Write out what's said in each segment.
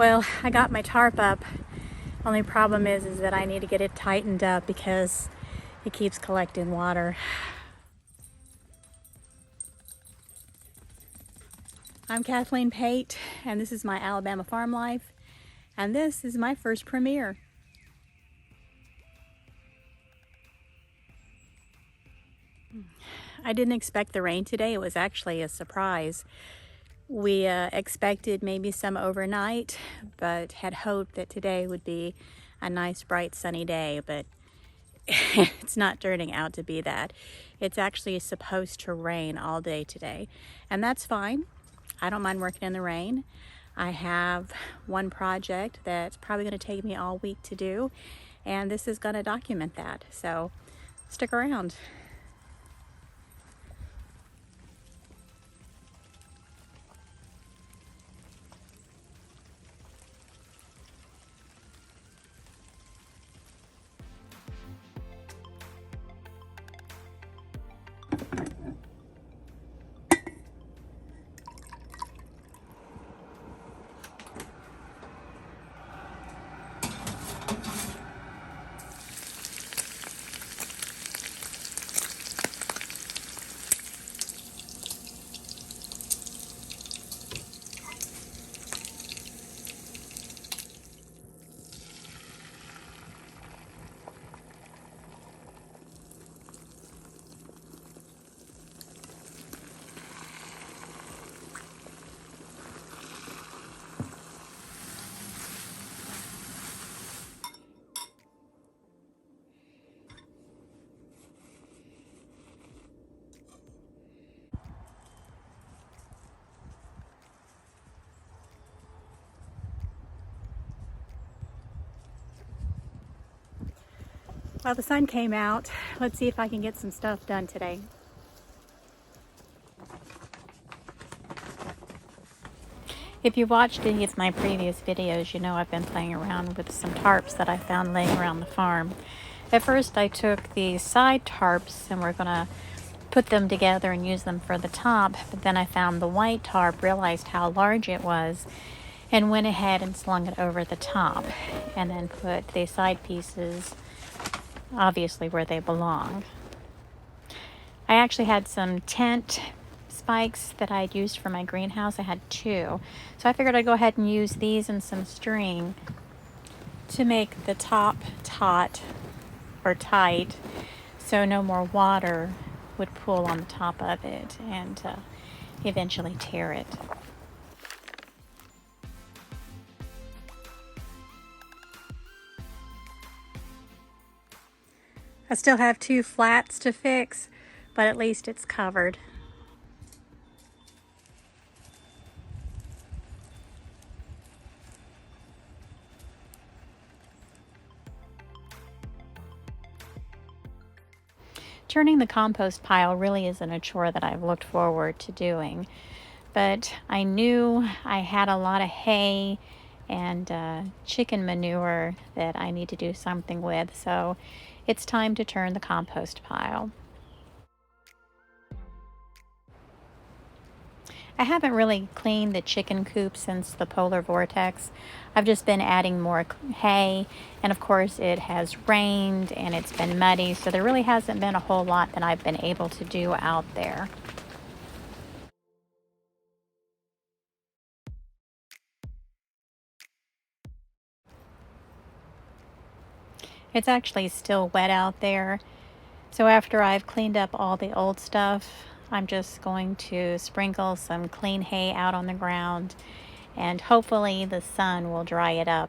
Well, I got my tarp up. Only problem is that I need to get it tightened up because it keeps collecting water. I'm Kathleen Pate, and this is my Alabama Farm Life, and this is my first premiere. I didn't expect the rain today. It was actually a surprise. We expected maybe some overnight, but had hoped that today would be a nice, bright, sunny day, but it's not turning out to be that. It's actually supposed to rain all day today, and that's fine. I don't mind working in the rain. I have one project that's probably going to take me all week to do, and this is going to document that, so stick around. Well, the sun came out. Let's see if I can get some stuff done today. If you watched any of my previous videos, you know I've been playing around with some tarps that I found laying around the farm. At first I took the side tarps and we're gonna put them together and use them for the top, but then I found the white tarp, realized how large it was, and went ahead and slung it over the top, and then put the side pieces obviously where they belong. I actually had some tent spikes that I'd used for my greenhouse. I had 2. So I figured I'd go ahead and use these and some string to make the top taut or tight so no more water would pool on the top of it and eventually tear it. I still have 2 flats to fix, but at least it's covered. Turning the compost pile really isn't a chore that I've looked forward to doing, but I knew I had a lot of hay and chicken manure that I need to do something with, so it's time to turn the compost pile. I haven't really cleaned the chicken coop since the polar vortex. I've just been adding more hay, and of course it has rained and it's been muddy, so there really hasn't been a whole lot that I've been able to do out there. It's actually still wet out there, so after I've cleaned up all the old stuff, I'm just going to sprinkle some clean hay out on the ground, and hopefully the sun will dry it up.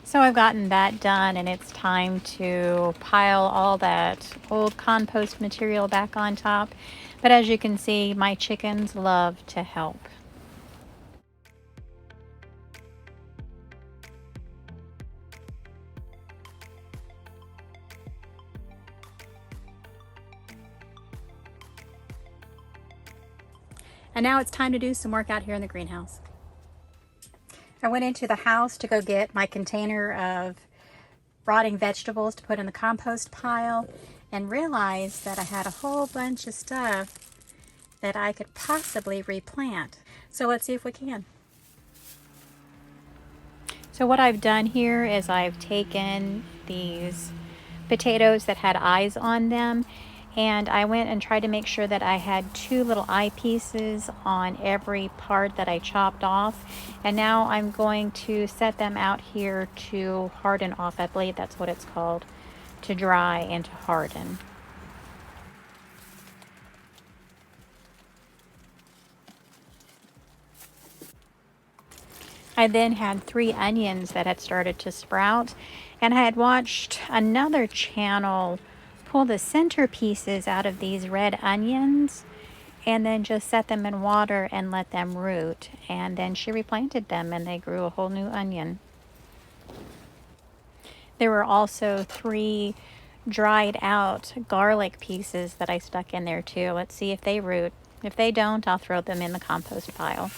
So I've gotten that done, and it's time to pile all that old compost material back on top. But as you can see, my chickens love to help. And now it's time to do some work out here in the greenhouse. I went into the house to go get my container of rotting vegetables to put in the compost pile and realized that I had a whole bunch of stuff that I could possibly replant. So let's see if we can. So what I've done here is I've taken these potatoes that had eyes on them, and I went and tried to make sure that I had 2 little eye pieces on every part that I chopped off. And now I'm going to set them out here to harden off. I believe that's what it's called, to dry and to harden. I then had 3 onions that had started to sprout, and I had watched another channel pull the centerpieces out of these red onions and then just set them in water and let them root. And then she replanted them and they grew a whole new onion. There were also 3 dried out garlic pieces that I stuck in there too. Let's see if they root. If they don't, I'll throw them in the compost pile.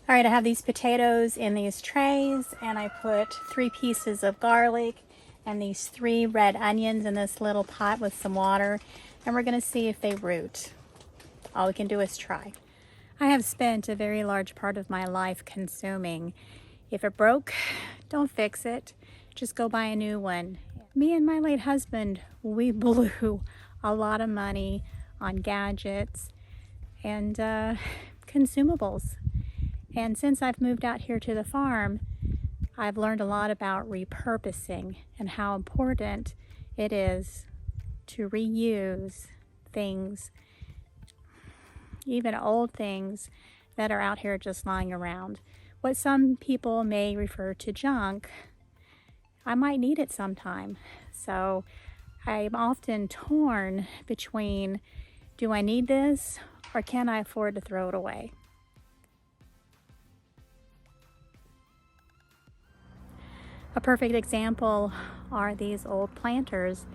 All right, I have these potatoes in these trays, and I put 3 pieces of garlic and these 3 red onions in this little pot with some water, and we're going to see if they root. All we can do is try. I have spent a very large part of my life consuming. If it broke, don't fix it. Just go buy a new one. Me and my late husband, we blew a lot of money on gadgets and consumables. And since I've moved out here to the farm, I've learned a lot about repurposing and how important it is to reuse things, even old things that are out here just lying around. What some people may refer to junk, I might need it sometime. So I'm often torn between, do I need this or can I afford to throw it away? A perfect example are these old planters.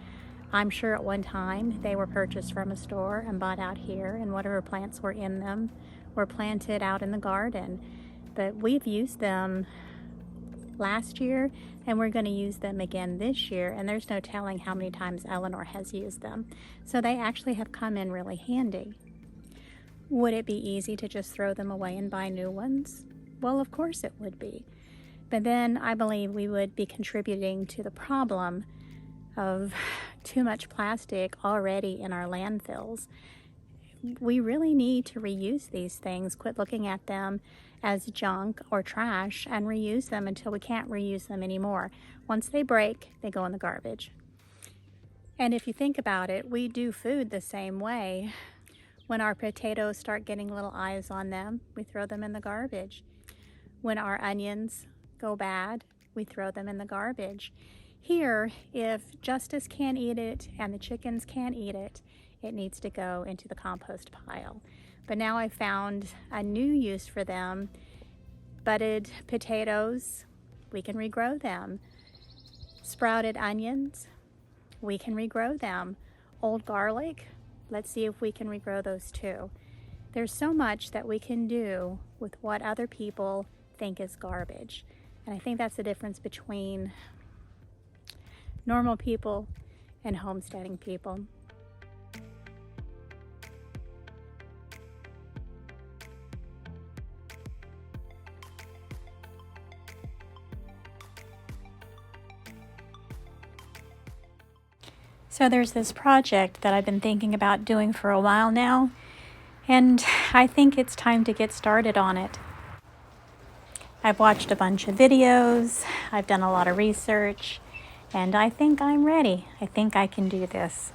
I'm sure at one time they were purchased from a store and bought out here, and whatever plants were in them were planted out in the garden. But we've used them last year and we're going to use them again this year, and there's no telling how many times Eleanor has used them. So they actually have come in really handy. Would it be easy to just throw them away and buy new ones? Well, of course it would be. But then I believe we would be contributing to the problem of too much plastic already in our landfills. We really need to reuse these things, quit looking at them as junk or trash, and reuse them until we can't reuse them anymore. Once they break, they go in the garbage. And if you think about it, we do food the same way. When our potatoes start getting little eyes on them, we throw them in the garbage. When our onions go bad, we throw them in the garbage. Here, if Justice can't eat it and the chickens can't eat it, it needs to go into the compost pile. But now I've found a new use for them. Budded potatoes, we can regrow them. Sprouted onions, we can regrow them. Old garlic, let's see if we can regrow those too. There's so much that we can do with what other people think is garbage. And I think that's the difference between normal people and homesteading people. So there's this project that I've been thinking about doing for a while now, and I think it's time to get started on it. I've watched a bunch of videos, I've done a lot of research, and I think I'm ready. I think I can do this.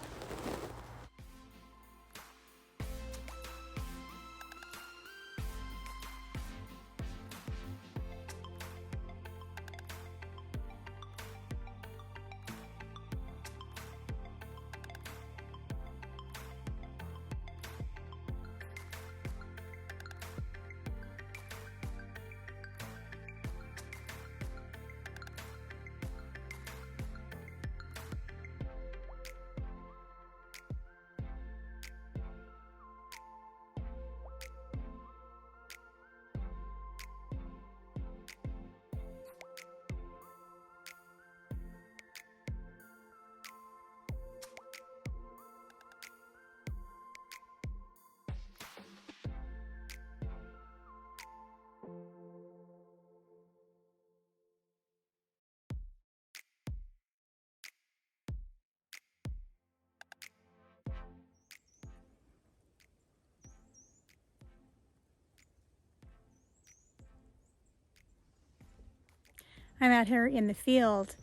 I'm out here in the field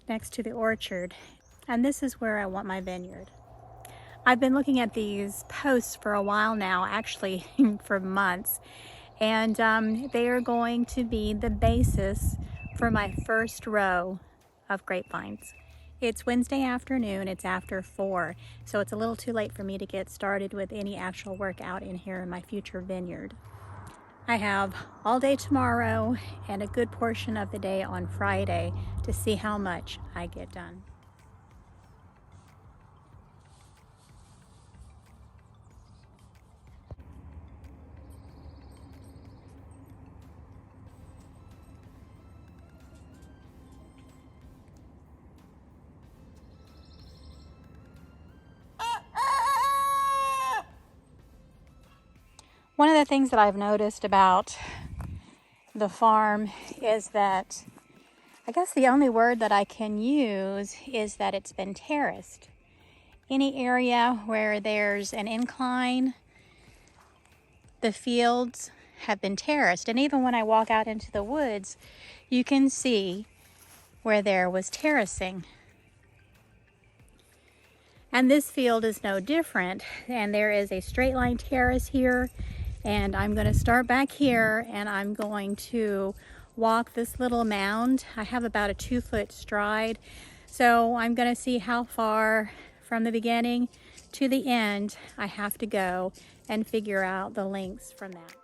next to the orchard, and this is where I want my vineyard. I've been looking at these posts for a while now, actually for months, and they are going to be the basis for my first row of grapevines. It's Wednesday afternoon, it's after 4, so it's a little too late for me to get started with any actual work out in here in my future vineyard. I have all day tomorrow and a good portion of the day on Friday to see how much I get done. One of the things that I've noticed about the farm is that, I guess the only word that I can use is that it's been terraced. Any area where there's an incline, the fields have been terraced. And even when I walk out into the woods, you can see where there was terracing. And this field is no different. And there is a straight line terrace here. And I'm going to start back here and I'm going to walk this little mound. I have about a 2-foot stride. So I'm going to see how far from the beginning to the end I have to go and figure out the lengths from that.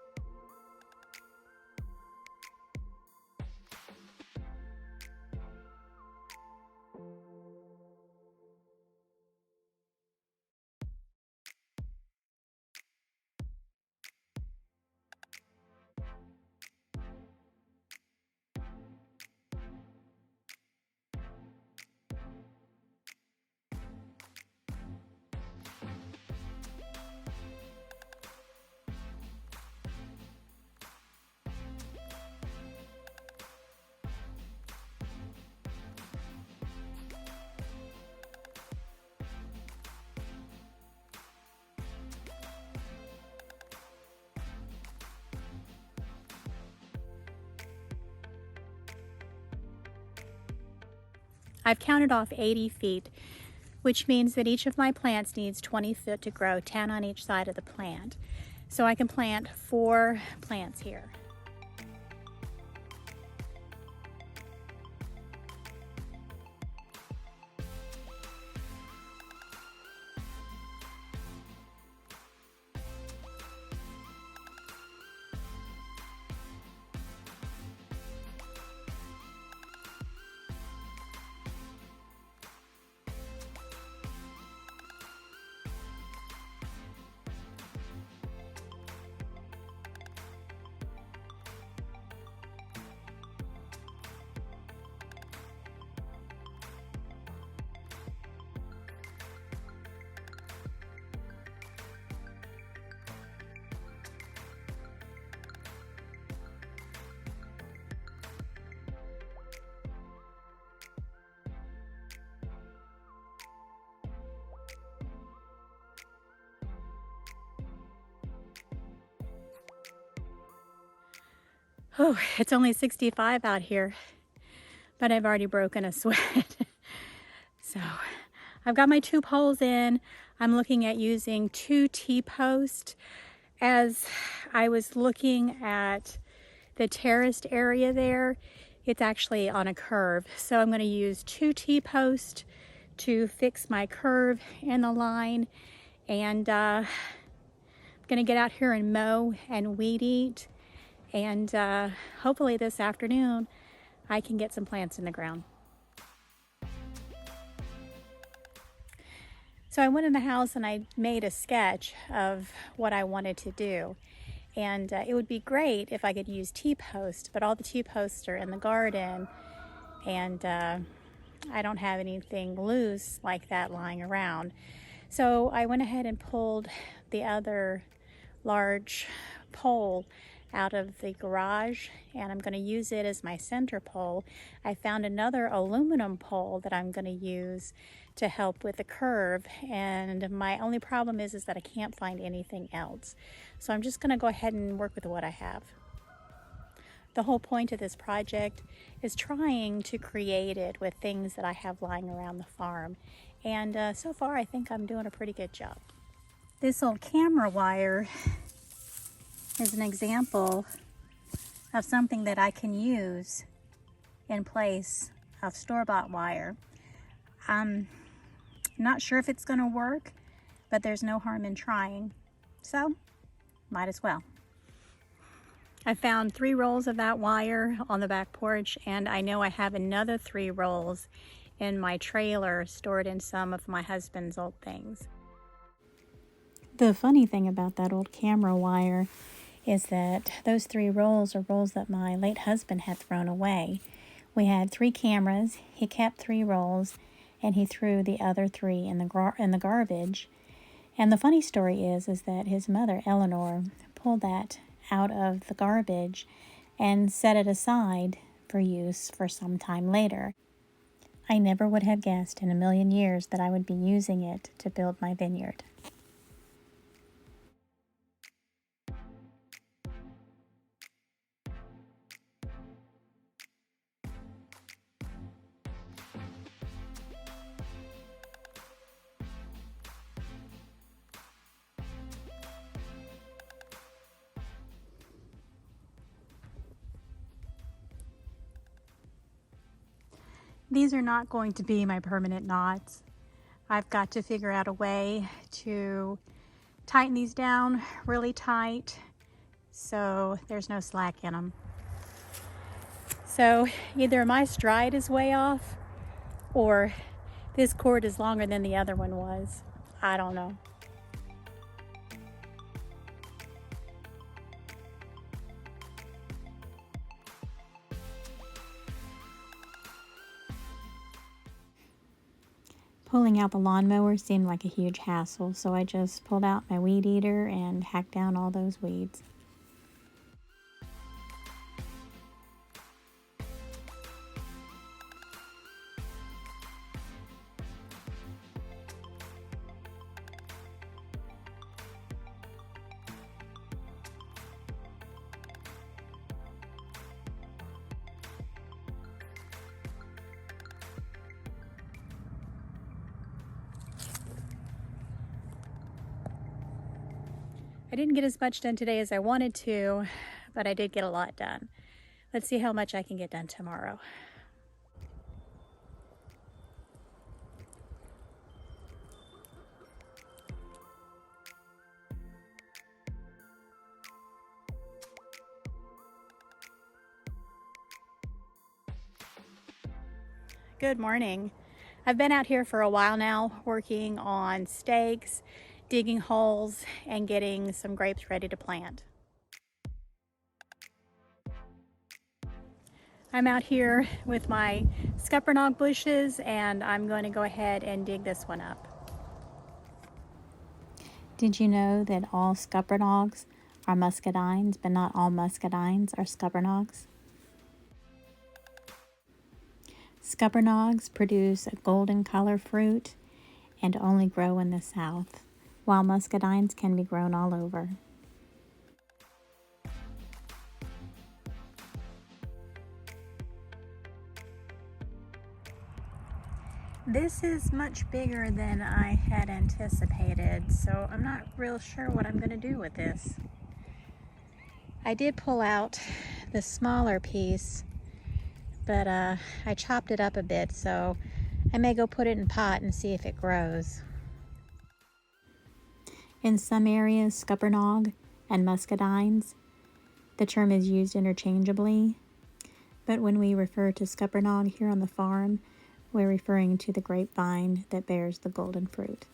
I've counted off 80 feet, which means that each of my plants needs 20 feet to grow, 10 on each side of the plant. So I can plant 4 plants here. Oh, it's only 65 out here, but I've already broken a sweat. So I've got my 2 poles in. I'm looking at using 2 T-posts. As I was looking at the terraced area there, it's actually on a curve. So I'm going to use 2 T-posts to fix my curve in the line. And I'm going to get out here and mow and weed eat. And hopefully this afternoon I can get some plants in the ground. So I went in the house and I made a sketch of what I wanted to do. And it would be great if I could use T-posts, but all the T-posts are in the garden and I don't have anything loose like that lying around. So I went ahead and pulled the other large pole out of the garage and I'm going to use it as my center pole. I found another aluminum pole that I'm going to use to help with the curve, and my only problem is that I can't find anything else. So I'm just going to go ahead and work with what I have. The whole point of this project is trying to create it with things that I have lying around the farm. And so far, I think I'm doing a pretty good job. This old camera wire is an example of something that I can use in place of store-bought wire. I'm not sure if it's going to work, but there's no harm in trying, so might as well. I found 3 rolls of that wire on the back porch, and I know I have another 3 rolls in my trailer stored in some of my husband's old things. The funny thing about that old camera wire is that those 3 rolls are rolls that my late husband had thrown away. We had 3 cameras, he kept 3 rolls, and he threw the other 3 in the garbage. And the funny story is that his mother, Eleanor, pulled that out of the garbage and set it aside for use for some time later. I never would have guessed in a million years that I would be using it to build my vineyard. These are not going to be my permanent knots. I've got to figure out a way to tighten these down really tight so there's no slack in them. So either my stride is way off or this cord is longer than the other one was. I don't know. Pulling out the lawnmower seemed like a huge hassle, so I just pulled out my weed eater and hacked down all those weeds. I didn't get as much done today as I wanted to, but I did get a lot done. Let's see how much I can get done tomorrow. Good morning. I've been out here for a while now working on stakes, digging holes, and getting some grapes ready to plant. I'm out here with my scuppernog bushes and I'm going to go ahead and dig this one up. Did you know that all scuppernogs are muscadines, but not all muscadines are scuppernogs? Scuppernogs produce a golden color fruit and only grow in the south, while muscadines can be grown all over. This is much bigger than I had anticipated, so I'm not real sure what I'm going to do with this. I did pull out the smaller piece, but I chopped it up a bit, so I may go put it in a pot and see if it grows. In some areas, scuppernog and muscadines, the term is used interchangeably, but when we refer to scuppernog here on the farm, we're referring to the grapevine that bears the golden fruit.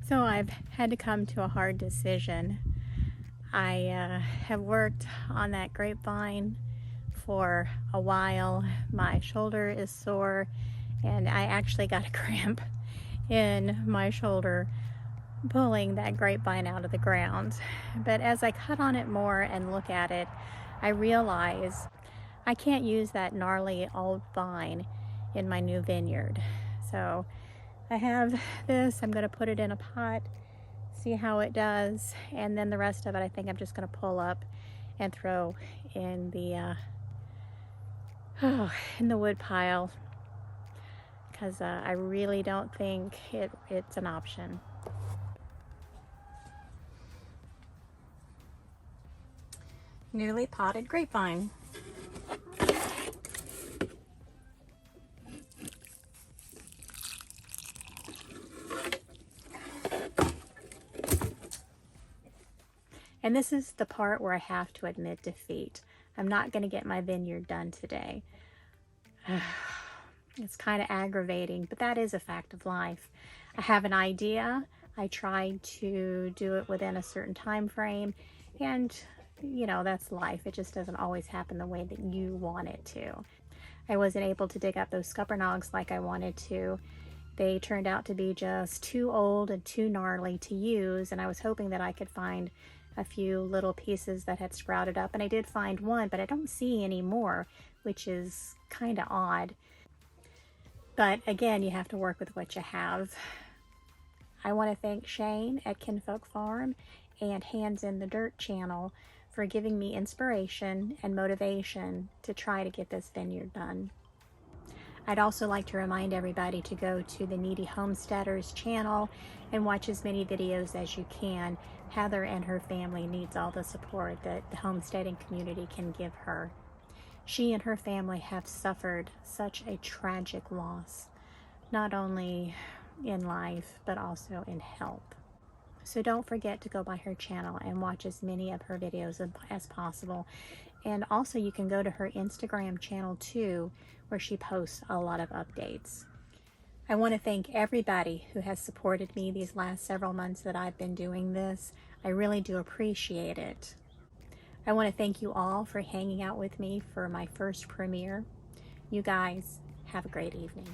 So I've had to come to a hard decision. I have worked on that grapevine for a while. My shoulder is sore and I actually got a cramp in my shoulder pulling that grapevine out of the ground. But as I cut on it more and look at it, I realize I can't use that gnarly old vine in my new vineyard. So I have this, I'm gonna put it in a pot, see how it does, and then the rest of it I think I'm just gonna pull up and throw in the in the wood pile, because I really don't think it's an option. Newly potted grapevine. And this is the part where I have to admit defeat. I'm not going to get my vineyard done today. It's kind of aggravating, but that is a fact of life. I have an idea. I tried to do it within a certain time frame, and you know, that's life. It just doesn't always happen the way that you want it to. I wasn't able to dig up those scuppernogs like I wanted to. They turned out to be just too old and too gnarly to use, and I was hoping that I could find a few little pieces that had sprouted up, and I did find one, but I don't see any more, which is kind of odd. But again, you have to work with what you have. I want to thank Shane at Kinfolk Farm and Hands in the Dirt channel for giving me inspiration and motivation to try to get this vineyard done. I'd also like to remind everybody to go to the Needy Homesteaders channel and watch as many videos as you can. Heather and her family needs all the support that the homesteading community can give her. She and her family have suffered such a tragic loss, not only in life, but also in health. So don't forget to go by her channel and watch as many of her videos as possible. And also you can go to her Instagram channel too, where she posts a lot of updates. I want to thank everybody who has supported me these last several months that I've been doing this. I really do appreciate it. I want to thank you all for hanging out with me for my first premiere. You guys have a great evening.